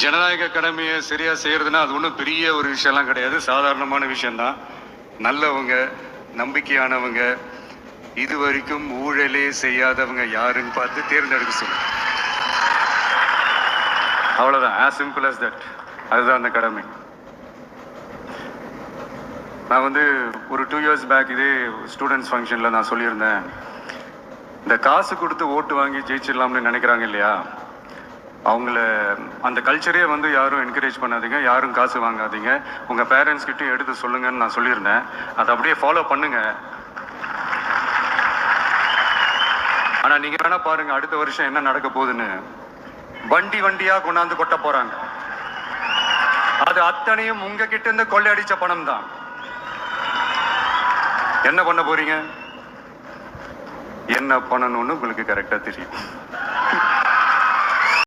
ஜனநாயக கடமையை சரியா செய்யறதுன்னா அது ஒன்றும் பெரிய ஒரு விஷயம்லாம் கிடையாது, சாதாரணமான விஷயம்தான். நல்லவங்க, நம்பிக்கையானவங்க, இது வரைக்கும் ஊழலே செய்யாதவங்க யாருன்னு பார்த்து தேர்ந்தெடுக்க சொல்லுங்க. அவ்வளவுதான், as simple as that. அதுதான் அந்த கடமை. நான் ஒரு 2 years பேக் இதே ஸ்டூடெண்ட்ஸ் ஃபங்க்ஷனில் நான் சொல்லியிருந்தேன், இந்த காசு கொடுத்து ஓட்டு வாங்கி ஜெயிச்சிடலாம்னு நினைக்கிறாங்க இல்லையா, அவங்கள அந்த கல்ச்சரே யாரும் என்கரேஜ் பண்ணாதீங்க, யாரும் காசு வாங்காதீங்க, உங்கள் பேரண்ட்ஸ் கிட்டையும் எடுத்து சொல்லுங்கன்னு நான் சொல்லியிருந்தேன். அதை அப்படியே ஃபாலோ பண்ணுங்க. ஆனால் நீங்கள் வேணா பாருங்க, அடுத்த வருஷம் என்ன நடக்க போகுதுன்னு. வண்டி வண்டியாக கொண்டாந்து கொட்ட போறாங்க. அது அத்தனையும் உங்ககிட்ட இருந்து கொள்ளையடிச்ச பணம் தான். என்ன பண்ண போறீங்க? என்ன பண்ணணும்னு உங்களுக்கு கரெக்டா தெரியும்.